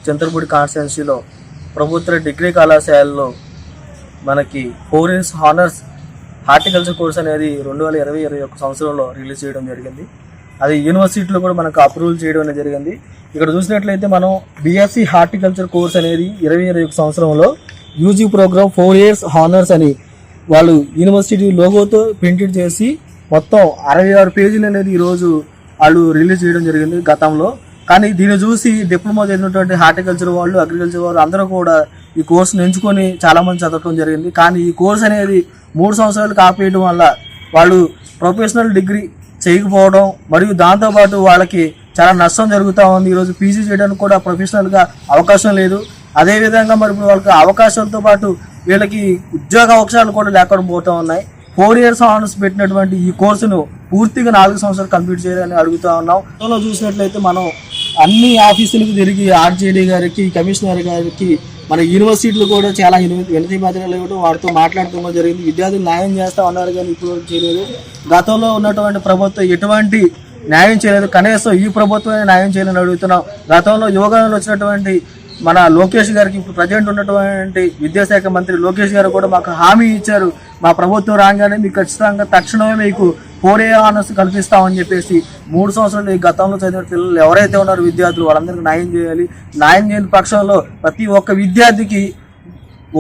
చింతలపూడి కాన్స్టిట్యున్సీలో ప్రభుత్వ డిగ్రీ కళాశాలలో మనకి 4 years హానర్స్ హార్టికల్చర్ కోర్స్ అనేది 2020-21 సంవత్సరంలో రిలీజ్ చేయడం జరిగింది. అది యూనివర్సిటీలో కూడా మనకు అప్రూవల్ చేయడం అనేది జరిగింది. ఇక్కడ చూసినట్లయితే మనం బీఎస్సీ హార్టికల్చర్ కోర్స్ అనేది 2021 సంవత్సరంలో యూజీ ప్రోగ్రామ్ 4 years హానర్స్ అని వాళ్ళు యూనివర్సిటీ లోగోతో ప్రింటెడ్ చేసి మొత్తం 66 పేజీలు అనేది ఈరోజు వాళ్ళు రిలీజ్ చేయడం జరిగింది గతంలో. కానీ దీన్ని చూసి డిప్లొమా చదివినటువంటి హార్టికల్చర్ వాళ్ళు, అగ్రికల్చర్ వాళ్ళు అందరూ కూడా ఈ కోర్సును ఎంచుకొని చాలామంది చదవడం జరిగింది. కానీ ఈ కోర్స్ అనేది 3 సంవత్సరాలు ఆపేయడం వల్ల వాళ్ళు ప్రొఫెషనల్ డిగ్రీ చేయకపోవడం, మరియు దాంతోపాటు వాళ్ళకి చాలా నష్టం జరుగుతూ ఉంది. ఈరోజు పీజీ చేయడానికి కూడా ప్రొఫెషనల్గా అవకాశం లేదు. అదేవిధంగా మరి ఇప్పుడు వాళ్ళకి అవకాశాలతో పాటు వీళ్ళకి ఉద్యోగ అవకాశాలు కూడా లేకుండా పోతూ ఉన్నాయి. 4 years హానర్స్ పెట్టినటువంటి ఈ కోర్సును పూర్తిగా 4 సంవత్సరాలు కంప్లీట్ చేయాలని అడుగుతూ ఉన్నాం. అందులో చూసినట్లయితే మనం అన్ని ఆఫీసులకు తిరిగి ఆర్జేడీ గారికి, కమిషనర్ గారికి, మన యూనివర్సిటీలు కూడా చాలా వినతి పత్రాలు ఇవ్వడం, వారితో మాట్లాడటం జరిగింది. విద్యార్థులు న్యాయం చేస్తా ఉన్నారు కానీ ఇప్పుడు చేయలేదు. గతంలో ఉన్నటువంటి ప్రభుత్వం ఎటువంటి న్యాయం చేయలేదు. కనీసం ఈ ప్రభుత్వమే న్యాయం చేయాలని అడుగుతున్నాం. గతంలో యువగణంలో వచ్చినటువంటి మన లోకేష్ గారికి, ఇప్పుడు ప్రజెంట్ ఉన్నటువంటి విద్యాశాఖ మంత్రి లోకేష్ గారు కూడా మాకు హామీ ఇచ్చారు, మా ప్రభుత్వం రాగానే మీకు ఖచ్చితంగా తక్షణమే మీకు 4 years హానర్స్ కల్పిస్తామని చెప్పేసి. 3 సంవత్సరాలు ఈ గతంలో చదివిన పిల్లలు ఎవరైతే ఉన్నారో విద్యార్థులు వాళ్ళందరికీ న్యాయం చేయాలి. న్యాయం చేయని పక్షంలో ప్రతి ఒక్క విద్యార్థికి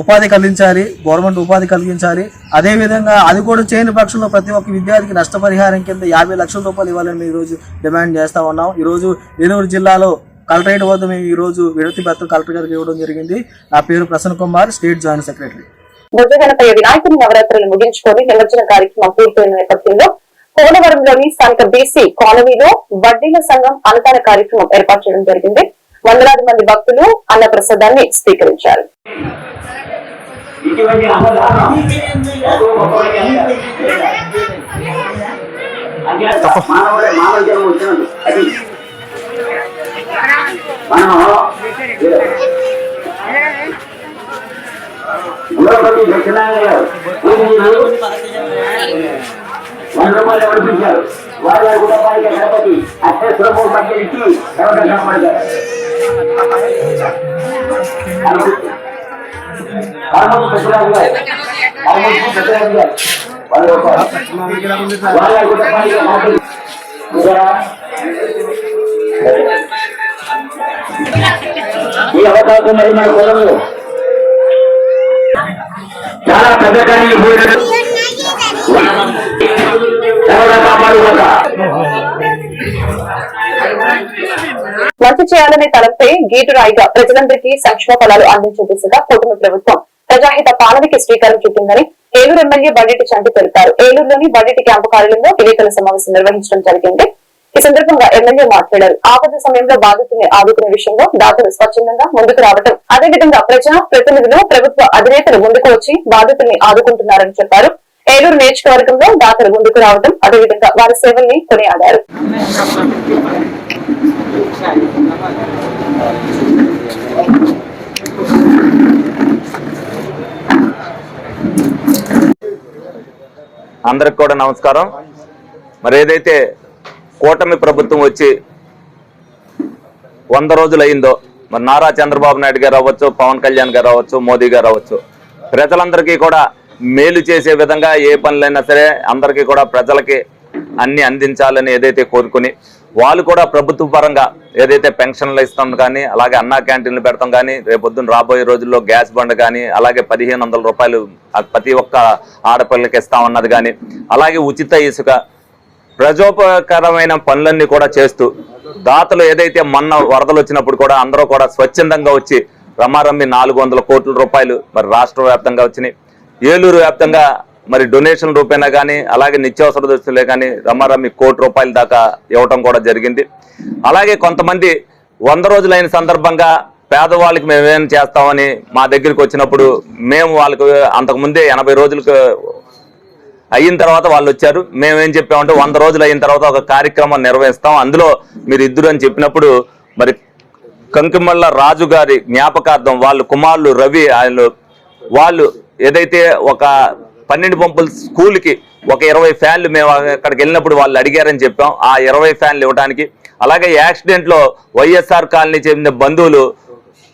ఉపాధి కలిగించాలి, గవర్నమెంట్ ఉపాధి కలిగించాలి. అదేవిధంగా అది కూడా చేయని పక్షంలో ప్రతి ఒక్క విద్యార్థికి నష్టపరిహారం కింద 50 లక్షల రూపాయలు ఇవ్వాలని ఈరోజు డిమాండ్ చేస్తా ఉన్నాం. ఈరోజు ఏలూరు జిల్లాలో కలెక్టరేట్ వద్ద మేము ఈరోజు విడతి పత్రం కలెక్టర్ గారికి ఇవ్వడం జరిగింది. నా పేరు Prasanna Kumar, state joint secretary. భుజగణపై వినాయకుని నవరాత్రులు ముగించుకొని నిమజ్జన కార్యక్రమం పూర్తయిన నేపథ్యంలో పోలవరంలోని స్థానిక బీసీ కాలనీలో వడ్డీల సంఘం అన్నదాన కార్యక్రమం ఏర్పాటు చేయడం జరిగింది. వందలాది మంది భక్తులు అన్న ప్రసాదాన్ని స్వీకరించారు. రూపాయలు ఎవరిపించారు వారి కుటుంబానికి గణపతి అక్షరపు మధ్య ఇచ్చి ఎవరు కనపడతారు. పెద్దరాజు గారు వాళ్ళ కుటుంబానికి ఈ అవకాశం మరి మన కులంలో చాలా పెద్ద మంచి చేయాలనే తలంపై గీటురాయిగా ప్రజలందరికీ సంక్షేమ ఫలాలు అందించే దిశగా కూటమి ప్రభుత్వం ప్రజాహిత పాలనకి శ్రీకారం చుట్టిందని ఏలూరు ఎమ్మెల్యే బండెట్టి చంటి తెలిపారు. ఏలూరులోని బండెట్టి క్యాంపు కార్యాలయంలో విలేకరుల సమావేశం నిర్వహించడం జరిగింది. ఈ సందర్భంగా ఎమ్మెల్యే మాట్లాడారు. ఆపద సమయంలో బాధితుల్ని ఆదుకునే విషయంలో దాతలు స్వచ్ఛందంగా ముందుకు రావడం, అదేవిధంగా ప్రజా ప్రతినిధులు, ప్రభుత్వ అధినేతలు ముందుకు వచ్చి బాధితుల్ని ఆదుకుంటున్నారని చెప్పారు. ఏలూరు నియోజకవర్గంలో దాతలు ముందుకు రావడం, అదేవిధంగా వారి సేవల్ని కొనియాడారు. అందరికి కూడా నమస్కారం. మరి ఏదైతే కూటమి ప్రభుత్వం వచ్చి 100 రోజులు అయిందో, మరి నారా చంద్రబాబు నాయుడు గారు అవ్వచ్చు, పవన్ కళ్యాణ్ గారు అవ్వచ్చు, మోదీ గారు అవ్వచ్చు, ప్రజలందరికీ కూడా మేలు చేసే విధంగా ఏ పనులైనా సరే అందరికీ కూడా ప్రజలకి అన్ని అందించాలని ఏదైతే కోరుకుని వాళ్ళు కూడా ప్రభుత్వ పరంగా ఏదైతే పెన్షన్లు ఇస్తాం కానీ, అలాగే అన్నా క్యాంటీన్లు పెడతాం కానీ, రేపొద్దున రాబోయే రోజుల్లో గ్యాస్ బండ్ కానీ, అలాగే 1500 రూపాయలు ప్రతి ఒక్క ఆడపిల్లకి ఇస్తామన్నది కానీ, అలాగే ఉచిత ఇసుక, ప్రజోపకరమైన పనులన్నీ కూడా చేస్తూ దాతలు ఏదైతే మొన్న వరదలు వచ్చినప్పుడు కూడా అందరూ కూడా స్వచ్ఛందంగా వచ్చి రమారమ్మి 400 కోట్ల రూపాయలు మరి రాష్ట్ర వ్యాప్తంగా వచ్చినాయి. ఏలూరు వ్యాప్తంగా మరి డొనేషన్ రూపేనా కానీ, అలాగే నిత్యావసర వస్తువులే కానీ రమారమ్మి 1 కోటి రూపాయల దాకా ఇవ్వటం కూడా జరిగింది. అలాగే కొంతమంది 100 రోజులైన సందర్భంగా పేదవాళ్ళకి మేమేం చేస్తామని మా దగ్గరికి వచ్చినప్పుడు మేము వాళ్ళకు అంతకుముందే 80 రోజులకు అయిన తర్వాత వాళ్ళు వచ్చారు. మేమేం చెప్పామంటే 100 రోజులు అయిన తర్వాత ఒక కార్యక్రమం నిర్వహిస్తాం, అందులో మీరు ఇద్దరు అని చెప్పినప్పుడు మరి కంకిమళ్ళ రాజు గారి జ్ఞాపకార్థం వాళ్ళ కుమారులు రవి వాళ్ళు ఏదైతే ఒక 12 పంపుల స్కూల్కి ఒక 20 ఫ్యాన్లు మేము అక్కడికి వెళ్ళినప్పుడు వాళ్ళు అడిగారని చెప్పాం. ఆ 20 ఫ్యాన్లు ఇవ్వడానికి, అలాగే యాక్సిడెంట్లో వైఎస్ఆర్ కాలనీ చెందిన బంధువులు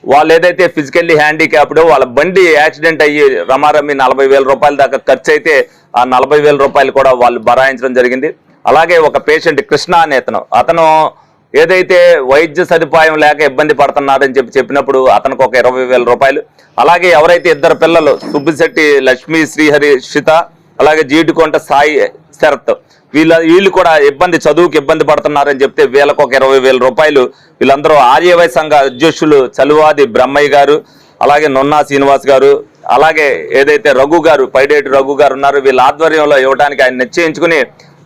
వాళ్ళు ఏదైతే ఫిజికల్లీ హ్యాండిక్యాప్డ్ వాళ్ళ బండి యాక్సిడెంట్ అయ్యి రమారమ్మి 40,000 రూపాయల దాకా ఖర్చు అయితే ఆ 40,000 రూపాయలు కూడా వాళ్ళు బరాయించడం జరిగింది. అలాగే ఒక పేషెంట్ కృష్ణ అనే అతను ఏదైతే వైద్య సదుపాయం లేక ఇబ్బంది పడుతున్నారని చెప్పినప్పుడు అతనికి ఒక 20,000 రూపాయలు. అలాగే ఎవరైతే 2 పిల్లలు సుబ్బిశెట్టి లక్ష్మీ శ్రీహరి షిత, అలాగే జీడికొంట సాయి శరత్, వీళ్ళు కూడా చదువుకి ఇబ్బంది పడుతున్నారని చెప్తే వీళ్ళకు ఒక 20,000 రూపాయలు. వీళ్ళందరూ ఆర్యవై సంఘ అధ్యక్షులు చలువాది బ్రహ్మయ్య గారు, అలాగే నొన్నా శ్రీనివాస్ గారు, అలాగే ఏదైతే రఘు గారు పైడేటి రఘు గారు ఉన్నారు, వీళ్ళ ఆధ్వర్యంలో ఇవ్వడానికి ఆయన నిశ్చయించుకుని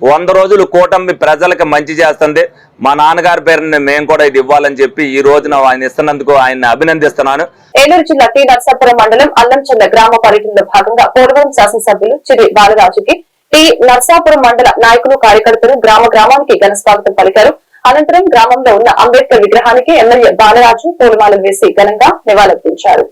100 రోజులు కూటమి ప్రజలకు మంచి చేస్తుంది, మా నాన్నగారి పేరుని మేము కూడా ఇది ఇవ్వాలని చెప్పి ఈ రోజున ఆయన ఇస్తున్నందుకు ఆయన్ని అభినందిస్తున్నాను. ఏలూరు జిల్లా టి నర్సాపురం మండలం అల్లంచల్ల గ్రామ పర్యటనలో భాగంగా పోలవరం శాసనసభ్యులు చిరి బాలరాజుకి టి నర్సాపురం మండల నాయకులు, కార్యకర్తలు గ్రామానికి ఘన స్వాగతం పలికారు. అనంతరం గ్రామంలో ఉన్న అంబేద్కర్ విగ్రహానికి ఎమ్మెల్యే బాలరాజు పూలమాలలు వేసి ఘనంగా నివాళులర్పించారు.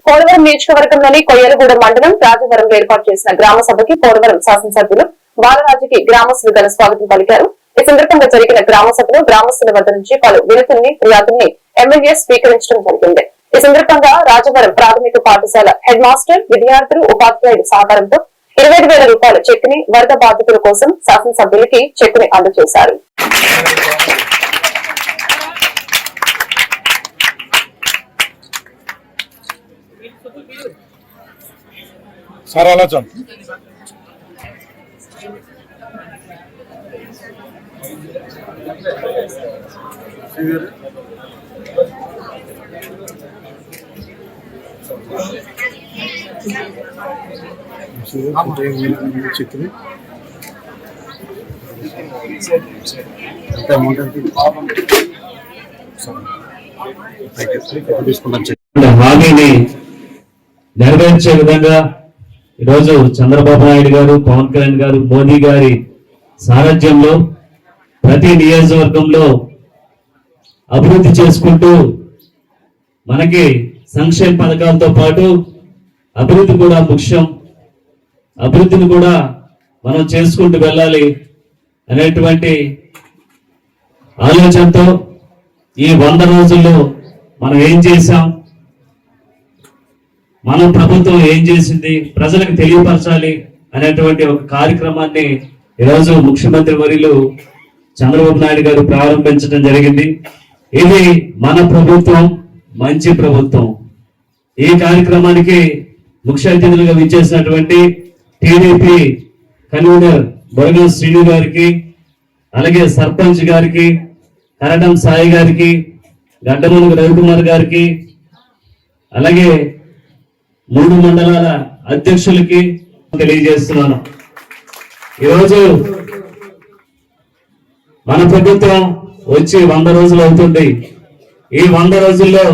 పోలవరం నియోజకవర్గంలోని కొయ్యలగూడ మండలం రాజవరంలో ఏర్పాటు చేసిన గ్రామ సభకి పోలవరం శాసనసభ్యులు బాలరాజుకి గ్రామస్తులు ఘన స్వాగతం పలికారు. ఈ సందర్భంగా జరిగిన గ్రామ సభలో గ్రామస్తుల వద్ద నుంచి పలు వినతుల్ని ఫిర్యాదుల్ని ఎమ్మెల్యే స్వీకరించడం జరిగింది. ఈ సందర్భంగా రాజవరం ప్రాథమిక పాఠశాల హెడ్ మాస్టర్, విద్యార్థులు, ఉపాధ్యాయుల సహకారంతో 25,000 రూపాయల చెక్ ని వరద బాధితుల కోసం శాసనసభ్యులకి చెక్ ని అందజేశారు. హామీని నెరవేర్చే విధంగా ఈరోజు చంద్రబాబు నాయుడు గారు, పవన్ కళ్యాణ్ గారు, మోదీ గారి సారథ్యంలో ప్రతి నియోజకవర్గంలో అభివృద్ధి చేసుకుంటూ మనకి సంక్షేమ పథకాలతో పాటు అభివృద్ధి కూడా ముఖ్యం, అభివృద్ధిని కూడా మనం చేసుకుంటూ వెళ్ళాలి అనేటువంటి ఆలోచనతో ఈ 100 రోజుల్లో మనం ఏం చేశాం, మన ప్రభుత్వం ఏం చేసింది, ప్రజలకు తెలియపరచాలి అనేటువంటి ఒక కార్యక్రమాన్ని ఈరోజు ముఖ్యమంత్రి వర్యులు చంద్రబాబు నాయుడు గారు ప్రారంభించడం జరిగింది. ఇది మన ప్రభుత్వం, మంచి ప్రభుత్వం. ఈ కార్యక్రమానికి ముఖ్య అతిథులుగా విచ్చేసినటువంటి టీడీపీ కన్వీనర్ బొరగం శ్రీను గారికి, అలాగే సర్పంచ్ గారికి, కరడం సాయి గారికి, గడ్డమనుగు రవికుమార్ గారికి, అలాగే 3 మండలాల అధ్యక్షులకి తెలియజేస్తున్నాను. ఈరోజు మన ప్రభుత్వం వచ్చి 100 రోజులు అవుతుంది. ఈ 100 రోజుల్లో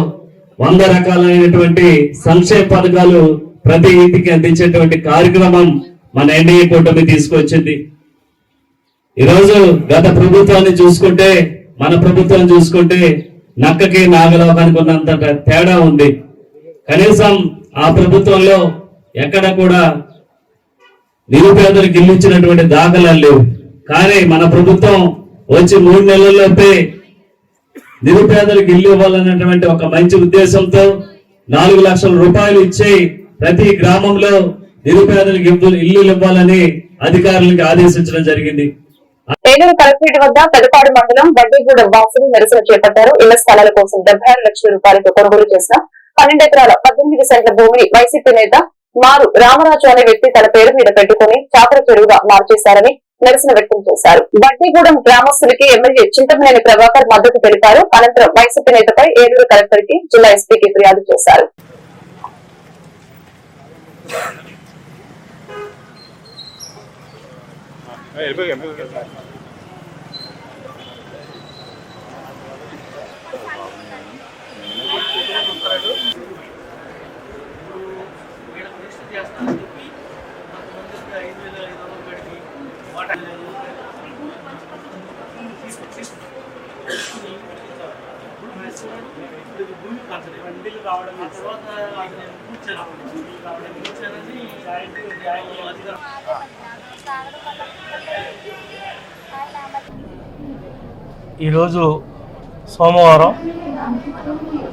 100 రకాలైనటువంటి సంక్షేమ పథకాలు ప్రతి ఇంటికి అందించేటువంటి కార్యక్రమం మన ఎన్డీఏ కూటమి తీసుకొచ్చింది. ఈరోజు గత ప్రభుత్వాన్ని చూసుకుంటే, మన ప్రభుత్వం చూసుకుంటే నక్కకి నాగలోకానికి ఉన్నంత తేడా ఉంది. కనీసం ఆ ప్రభుత్వంలో ఎక్కడ కూడా నిరుపేదలకు ఇల్లు ఇచ్చినటువంటి దాఖలాలు లేవు. కానీ మన ప్రభుత్వం వచ్చి 3 నెలల్లోపే నిరుపేదలకు ఇల్లు ఇవ్వాలన్నటువంటి ఒక మంచి ఉద్దేశంతో 4 లక్షల రూపాయలు ఇచ్చి ప్రతి గ్రామంలో నిరుపేదలకు ఇల్లు ఇవ్వాలని అధికారులకు ఆదేశించడం జరిగింది. ఏలూరు కలెక్టరేట్ వద్ద పెదపాడు మండలం బడ్డీగూడెం వాసులు నిరసన చేపట్టారు. ఇళ్ల స్థలాల కోసం 76 లక్షల రూపాయలతో కొనుగోలు చేసిన 12 ఎకరాల 18 సెంట్ల భూమిని వైసీపీ నేత మారు రామరాజు అనే వ్యక్తి తన పేరు మీద పెట్టుకుని చాకర చెరువుగా మార్చేశారని నిరసన వ్యక్తం చేశారు. బడ్డీగూడెం గ్రామస్తులకి ఎమ్మెల్యే చింతమనేని ప్రభాకర్ మద్దతు తెలిపారు. అనంతరం వైసీపీ నేతపై ఏలూరు కలెక్టర్ కి జిల్లా ఎస్పీకి ఫిర్యాదు చేశారు. ఈరోజు సోమవారం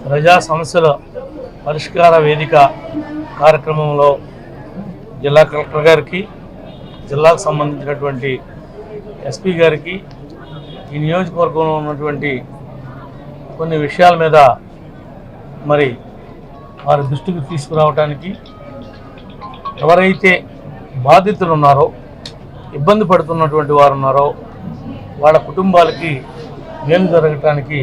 ప్రజా సమస్యల పరిష్కార వేదిక కార్యక్రమంలో జిల్లా కలెక్టర్ గారికి, జిల్లాకు సంబంధించినటువంటి ఎస్పీ గారికి, ఈ నియోజకవర్గంలో ఉన్నటువంటి కొన్ని విషయాల మీద మరి వారి దృష్టికి తీసుకురావడానికి, ఎవరైతే బాధితులు ఉన్నారో, ఇబ్బంది పడుతున్నటువంటి వారు ఉన్నారో వాళ్ళ కుటుంబాలకి మేలు జరగటానికి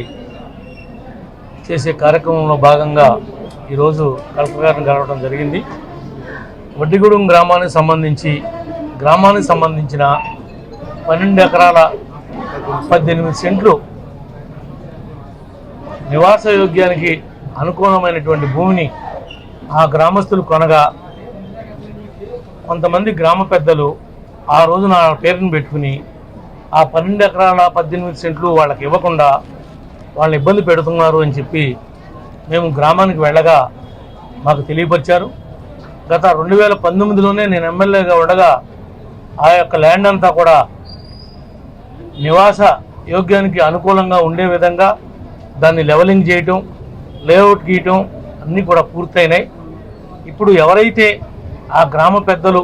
చేసే కార్యక్రమంలో భాగంగా ఈరోజు కలెక్టర్ గారిని కలవడం జరిగింది. వడ్డిగూడెం గ్రామానికి సంబంధించిన 12 ఎకరాల 18 సెంట్లు నివాస యోగ్యానికి అనుకూలమైనటువంటి భూమిని ఆ గ్రామస్తులు కొనగా కొంతమంది గ్రామ పెద్దలు ఆ రోజు నా పేరును పెట్టుకుని ఆ 12 ఎకరాల 18 సెంట్లు వాళ్ళకి ఇవ్వకుండా వాళ్ళని ఇబ్బంది పెడుతున్నారు అని చెప్పి మేము గ్రామానికి వెళ్ళగా మాకు తెలియపరిచారు. గత 2019లోనే నేను ఎమ్మెల్యేగా ఉండగా ఆ యొక్క ల్యాండ్ అంతా కూడా నివాస యోగ్యానికి అనుకూలంగా ఉండే విధంగా దాన్ని లెవలింగ్ చేయటం, లేఅవుట్ గీయటం అన్నీ కూడా పూర్తయినాయి. ఇప్పుడు ఎవరైతే ఆ గ్రామ పెద్దలు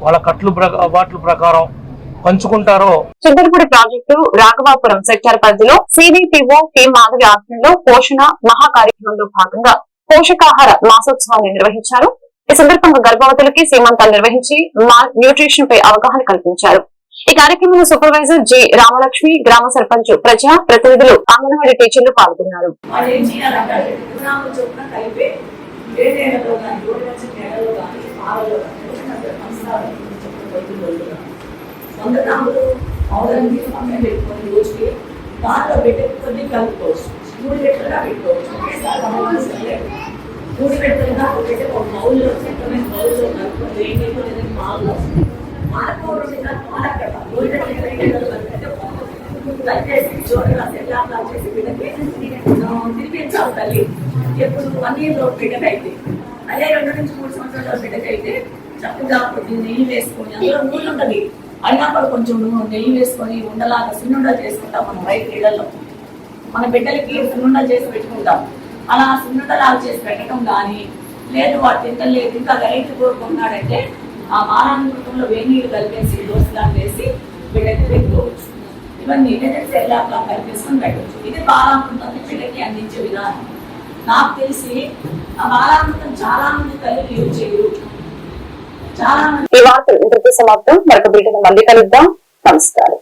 వాళ్ళ కట్టుబాట్ల ప్రకారం పంచుకుంటారో, చింతలపూడి ప్రాజెక్టు రాఘవాపురం సెక్టార్ పరిధిలో సిడిపిఓ కె మాధవి ఆధ్వర్యంలో పోషణ మహా కార్యక్రమంలో భాగంగా పోషకాహార మాసోత్సవాన్ని నిర్వహించారు. ఈ సందర్భంగా గర్భవతులకి సీమంతాలు నిర్వహించి న్యూట్రిషన్ పై అవగాహన కల్పించారు. ఈ కార్యక్రమంలో సూపర్వైజర్ జె రామలక్ష్మి, గ్రామ సర్పంచ్, ప్రజా ప్రతినిధులు, అంగన్వాడీ టీచర్లు పాల్గొన్నారు. దాంట్లో పెట్టుకొని కలుపుకోవచ్చు, 3 లీటర్గా పెట్టుకోవచ్చు. 3 లీటర్గా పెట్టి ఒక బౌల్లో సెంటర్మెంట్ బౌల్లో కలుపుకొని వేడి మాల్లో తినిపించాలి తల్లి. ఎప్పుడు 1 year బిడ్డకైతే, అదే 2 నుంచి 3 సంవత్సరాల బిడ్డకైతే చక్కగా నెయ్యి వేసుకొని, అందులో నూనె ఉంటుంది అయినా కూడా కొంచెం నెయ్యి వేసుకొని ఉండలాగా సున్నుండలు చేసుకుంటాం మనం రైతు ఇళ్లలో. మన బిడ్డలకి సున్నుండలు చేసి పెట్టుకుంటాం. అలా సున్నుండలాగా చేసి పెట్టడం కానీ, లేదు వాడు తింటలేదు ఇంకా రైతు కోరుకుంటున్నాడంటే ఆ బాలామృతంలో వేడి నీళ్ళు కలిపేసి దోశలా వేసి బిడ్డకి పెట్టుకోవచ్చు. ఇవన్నీ ఏంటంటే ఎలా కలిపేసుకొని పెట్టవచ్చు. ఇది బాలామృతాన్ని బిడ్డకి అందించే విధానం. నాకు తెలిసి ఆ బాలామృతం చాలా మంది తల్లి యూజ్ చేయరు. ఈ వార్తలు ఇంతటితో సమాప్తం. మరొక బిడ్డను మళ్ళీ కలుద్దాం. నమస్కారం.